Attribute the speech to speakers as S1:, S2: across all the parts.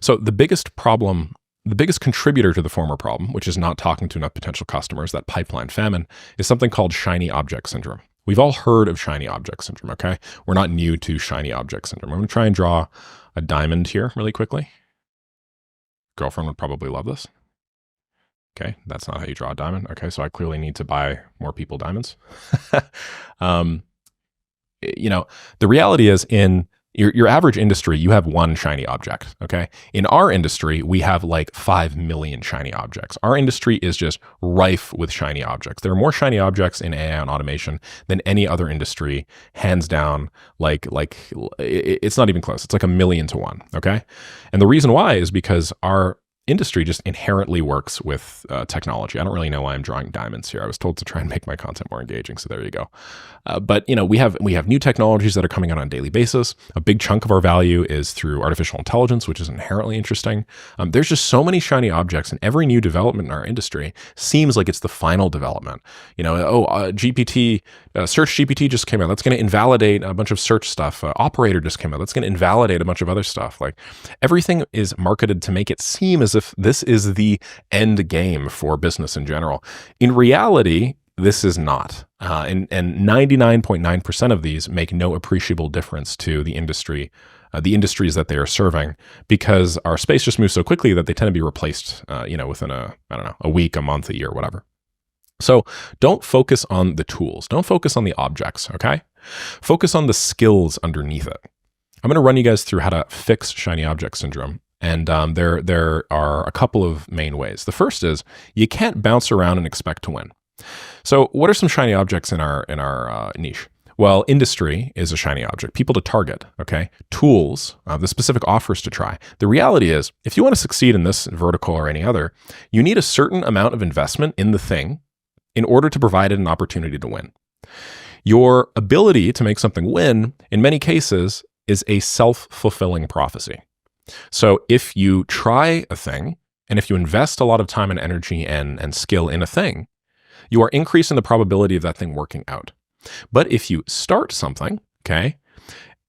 S1: So the biggest contributor to the former problem, which is not talking to enough potential customers, that pipeline famine, is something called shiny object syndrome. We've all heard of shiny object syndrome, okay? We're not new to shiny object syndrome. I'm gonna try and draw a diamond here really quickly. Girlfriend would probably love this. Okay, that's not how you draw a diamond. Okay, so I clearly need to buy more people diamonds. You know, the reality is in your average industry, you have one shiny object, okay? In our industry, we have like 5 million shiny objects. Our industry is just rife with shiny objects. There are more shiny objects in AI and automation than any other industry, hands down. It's not even close. It's like 1,000,000 to 1, okay? And the reason why is because our industry just inherently works with technology. I don't really know why I'm drawing diamonds here. I was told to try and make my content more engaging, so there you go. But you know, we have new technologies that are coming out on a daily basis. A big chunk of our value is through artificial intelligence, which is inherently interesting. There's just so many shiny objects, and every new development in our industry seems like it's the final development. You know, GPT, Search GPT just came out. That's going to invalidate a bunch of search stuff. Operator just came out. That's going to invalidate a bunch of other stuff. Like everything is marketed to make it seem as if this is the end game for business in general. In reality, this is not. And 99.9% of these make no appreciable difference to the industry, the industries that they are serving, because our space just moves so quickly that they tend to be replaced, within a week, a month, a year, whatever. So don't focus on the tools. Don't focus on the objects, okay? Focus on the skills underneath it. I'm going to run you guys through how to fix shiny object syndrome. And there are a couple of main ways. The first is you can't bounce around and expect to win. So what are some shiny objects in our niche? Well, industry is a shiny object. People to target, okay? Tools, the specific offers to try. The reality is, if you want to succeed in this vertical or any other, you need a certain amount of investment in the thing in order to provide it an opportunity to win. Your ability to make something win, in many cases, is a self-fulfilling prophecy. So if you try a thing, and if you invest a lot of time and energy and skill in a thing, you are increasing the probability of that thing working out. But if you start something, okay,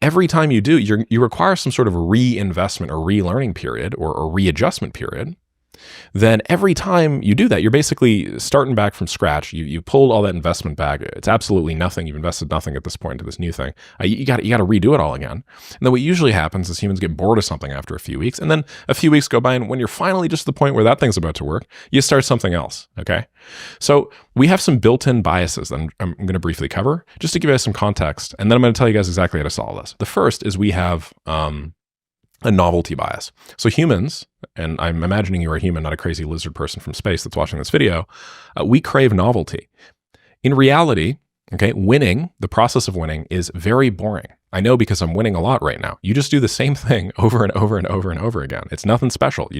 S1: every time you do, you require some sort of reinvestment or relearning period or readjustment period. Then every time you do that, you're basically starting back from scratch. You pulled all that investment back. It's absolutely nothing. You've invested nothing at this point into this new thing. You got to redo it all again. And then what usually happens is humans get bored of something after a few weeks, and then a few weeks go by, and when you're finally just at the point where that thing's about to work, you start something else. Okay, so we have some built-in biases that I'm going to briefly cover just to give you guys some context, and then I'm going to tell you guys exactly how to solve this. The first is we have a novelty bias. So humans, and I'm imagining you're a human, not a crazy lizard person from space that's watching this video, we crave novelty. In reality, okay, winning, the process of winning is very boring. I know because I'm winning a lot right now. You just do the same thing over and over and over and over again. It's nothing special.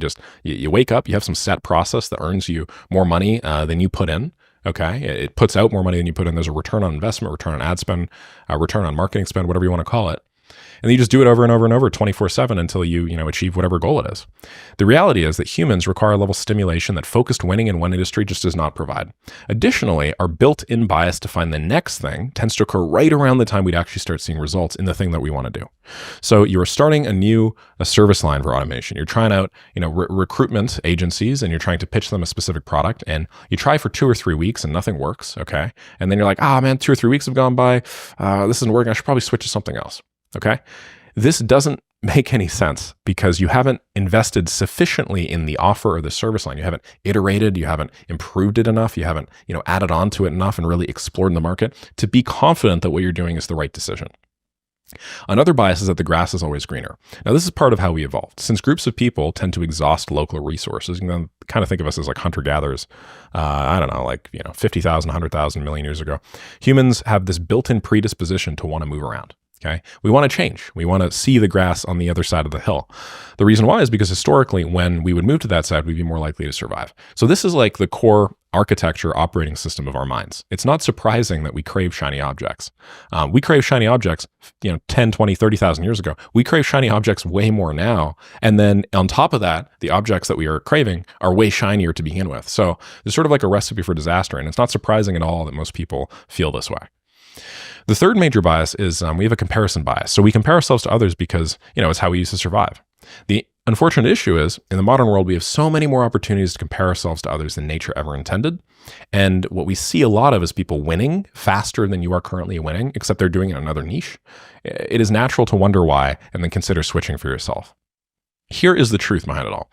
S1: You wake up, you have some set process that earns you more money than you put in. Okay, it puts out more money than you put in. There's a return on investment, return on ad spend, return on marketing spend, whatever you want to call it. And then you just do it over and over and over 24/7 until you achieve whatever goal it is. The reality is that humans require a level of stimulation that focused winning in one industry just does not provide. Additionally, our built-in bias to find the next thing tends to occur right around the time we'd actually start seeing results in the thing that we want to do. So you're starting a service line for automation. You're trying out recruitment agencies, and you're trying to pitch them a specific product, and you try for 2 or 3 weeks and nothing works, okay? And then you're like, man, 2 or 3 weeks have gone by. This isn't working. I should probably switch to something else. Okay, this doesn't make any sense because you haven't invested sufficiently in the offer or the service line. You haven't iterated, you haven't improved it enough, you haven't added on to it enough and really explored the market to be confident that what you're doing is the right decision. Another bias is that the grass is always greener. Now, this is part of how we evolved. Since groups of people tend to exhaust local resources, you can kind of think of us as like hunter-gatherers, 50,000, 100,000, million years ago. Humans have this built-in predisposition to want to move around. Okay, we want to change. We want to see the grass on the other side of the hill. The reason why is because historically, when we would move to that side, we'd be more likely to survive. So this is like the core architecture operating system of our minds. It's not surprising that we crave shiny objects. We crave shiny objects, 10, 20, 30,000 years ago. We crave shiny objects way more now. And then on top of that, the objects that we are craving are way shinier to begin with. So there's sort of like a recipe for disaster. And it's not surprising at all that most people feel this way. The third major bias is we have a comparison bias. So we compare ourselves to others because, it's how we used to survive. The unfortunate issue is, in the modern world, we have so many more opportunities to compare ourselves to others than nature ever intended. And what we see a lot of is people winning faster than you are currently winning, except they're doing it in another niche. It is natural to wonder why, and then consider switching for yourself. Here is the truth behind it all.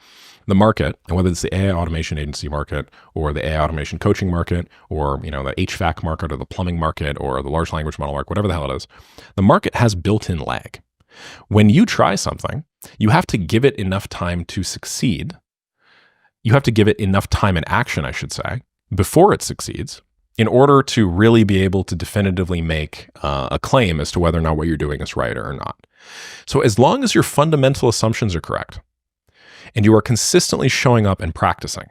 S1: The market, and whether it's the AI automation agency market or the AI automation coaching market or the HVAC market or the plumbing market or the large language model market, whatever the hell it is, the market has built-in lag. When you try something, you have to give it enough time to succeed. You have to give it enough time and action, I should say, before it succeeds in order to really be able to definitively make a claim as to whether or not what you're doing is right or not. So as long as your fundamental assumptions are correct and you are consistently showing up and practicing,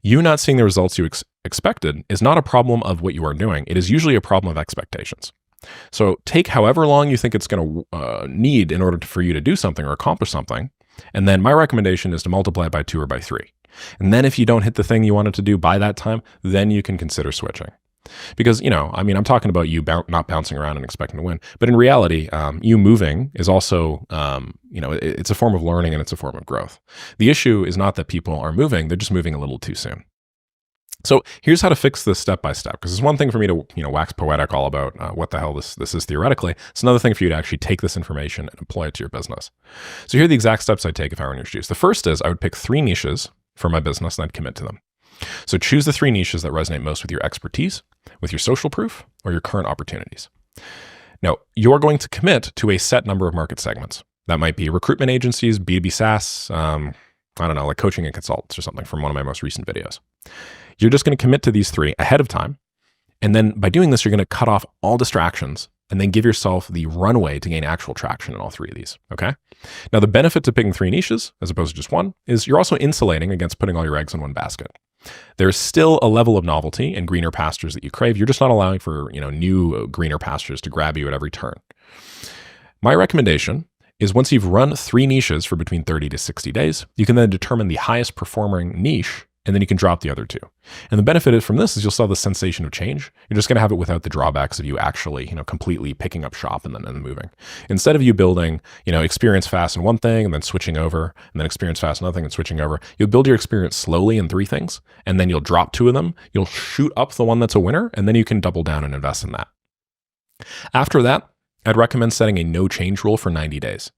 S1: you not seeing the results you expected is not a problem of what you are doing. It is usually a problem of expectations. So take however long you think it's going to need in order for you to do something or accomplish something. And then my recommendation is to multiply it by 2 or by 3. And then if you don't hit the thing you wanted to do by that time, then you can consider switching. Because, I'm talking about you not bouncing around and expecting to win. But in reality, you moving is also, it's a form of learning and it's a form of growth. The issue is not that people are moving, they're just moving a little too soon. So here's how to fix this step by step, because it's one thing for me to wax poetic all about what the hell this is theoretically. It's another thing for you to actually take this information and apply it to your business. So here are the exact steps I'd take if I were in your shoes. The first is I would pick 3 niches for my business and I'd commit to them. So choose the 3 niches that resonate most with your expertise, with your social proof, or your current opportunities. Now, you're going to commit to a set number of market segments. That might be recruitment agencies, B2B SaaS, like coaching and consultants or something from one of my most recent videos. You're just going to commit to these 3 ahead of time. And then by doing this, you're going to cut off all distractions and then give yourself the runway to gain actual traction in all 3 of these, okay? Now, the benefit to picking 3 niches, as opposed to just one, is you're also insulating against putting all your eggs in one basket. There's still a level of novelty and greener pastures that you crave. You're just not allowing for, new greener pastures to grab you at every turn. My recommendation is once you've run 3 niches for between 30 to 60 days, you can then determine the highest performing niche, and then you can drop the other 2. And the benefit from this is you'll still have the sensation of change. You're just going to have it without the drawbacks of you actually, completely picking up shop and then moving. Instead of you building, experience fast in one thing and then switching over, and then experience fast in another thing and switching over, you'll build your experience slowly in 3 things, and then you'll drop 2 of them. You'll shoot up the one that's a winner, and then you can double down and invest in that. After that, I'd recommend setting a no change rule for 90 days.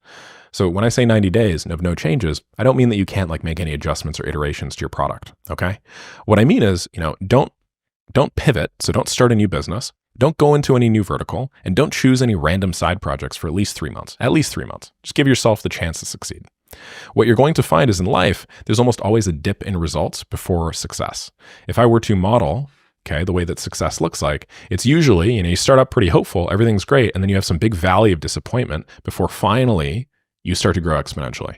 S1: So when I say 90 days of no changes, I don't mean that you can't make any adjustments or iterations to your product, okay? What I mean is, don't pivot, so don't start a new business, don't go into any new vertical, and don't choose any random side projects for at least 3 months. At least 3 months. Just give yourself the chance to succeed. What you're going to find is in life, there's almost always a dip in results before success. If I were to model the way that success looks like, it's usually, you start up pretty hopeful, everything's great, and then you have some big valley of disappointment before finally you start to grow exponentially.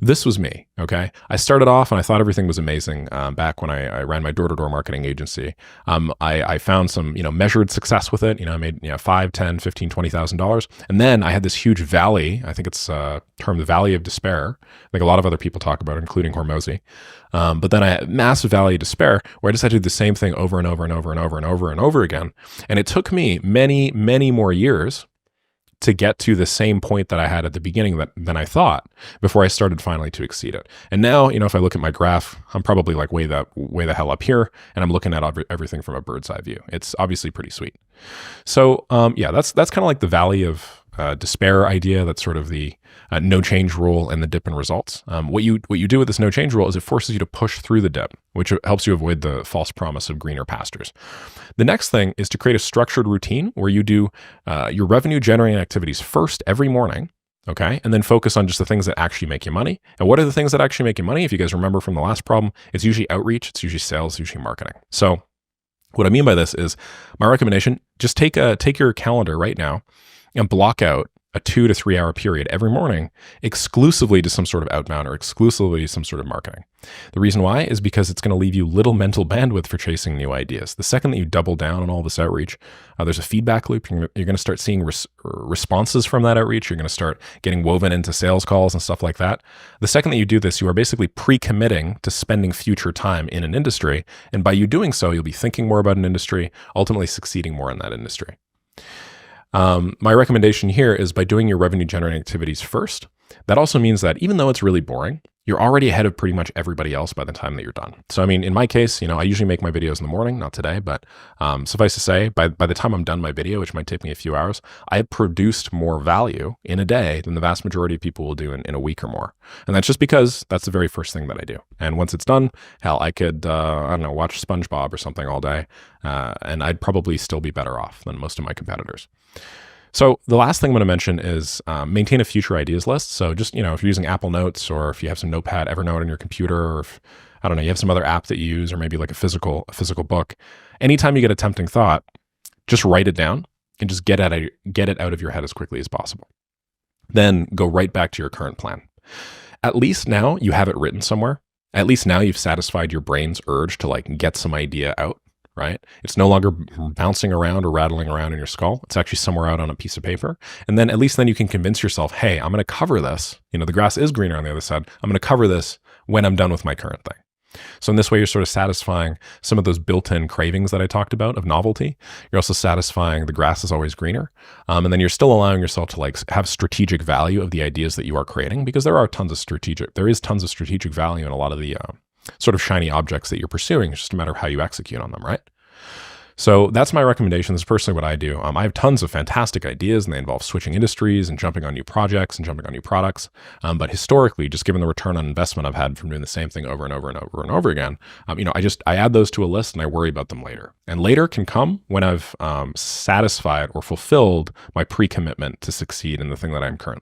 S1: This was me, okay? I started off and I thought everything was amazing back when I ran my door-to-door marketing agency. I found some, measured success with it. I made, $5, $10, $15, $20,000. And then I had this huge valley. I think it's termed the Valley of Despair. I think a lot of other people talk about it, including Hormozi. But then I had a massive Valley of Despair where I just had to do the same thing over and over and over and over and over and over again. And it took me many, many more years to get to the same point that I had at the beginning than I thought before I started finally to exceed it. And now, if I look at my graph, I'm probably way the hell up here, and I'm looking at everything from a bird's eye view. It's obviously pretty sweet. So that's kind of like the Valley of Despair idea. That's sort of the no change rule and the dip in results. What you do with this no change rule is it forces you to push through the dip, which helps you avoid the false promise of greener pastures. The next thing is to create a structured routine where you do your revenue generating activities first every morning. Okay. And then focus on just the things that actually make you money. And what are the things that actually make you money? If you guys remember from the last problem, it's usually outreach, it's usually sales, it's usually marketing. So what I mean by this is my recommendation, just take your calendar right now and block out a 2 to 3 hour period every morning exclusively to some sort of outbound or exclusively to some sort of marketing. The reason why is because it's going to leave you little mental bandwidth for chasing new ideas. The second that you double down on all this outreach, there's a feedback loop. You're going to start seeing responses from that outreach. You're going to start getting woven into sales calls and stuff like that. The second that you do this, you are basically pre-committing to spending future time in an industry. And by you doing so, you'll be thinking more about an industry, ultimately succeeding more in that industry. My recommendation here is by doing your revenue generating activities first. That also means that even though it's really boring, you're already ahead of pretty much everybody else by the time that you're done. So, I mean, in my case, I usually make my videos in the morning, not today, but suffice to say, by the time I'm done my video, which might take me a few hours, I have produced more value in a day than the vast majority of people will do in a week or more. And that's just because that's the very first thing that I do. And once it's done, hell, I could, I don't know, watch SpongeBob or something all day, and I'd probably still be better off than most of my competitors. So the last thing I'm going to mention is maintain a future ideas list. So just, if you're using Apple Notes, or if you have some Notepad, Evernote on your computer, or if, I don't know, you have some other app that you use, or maybe like a physical book, anytime you get a tempting thought, just write it down and just get it out of your head as quickly as possible. Then go right back to your current plan. At least now you have it written somewhere. At least now you've satisfied your brain's urge to like get some idea out. Right? It's no longer bouncing around or rattling around in your skull. It's actually somewhere out on a piece of paper. And then at least then you can convince yourself, hey, I'm going to cover this. The grass is greener on the other side. I'm going to cover this when I'm done with my current thing. So in this way, you're sort of satisfying some of those built-in cravings that I talked about of novelty. You're also satisfying the grass is always greener. And then you're still allowing yourself to like have strategic value of the ideas that you are creating, because there is tons of strategic value in a lot of the sort of shiny objects that you're pursuing. It's just a matter of how you execute on them, right? So that's my recommendation. This is personally what I do. I have tons of fantastic ideas, and they involve switching industries and jumping on new projects and jumping on new products. But historically, just given the return on investment I've had from doing the same thing over and over and over and over again, I add those to a list and I worry about them later. And later can come when I've satisfied or fulfilled my pre-commitment to succeed in the thing that I'm currently doing.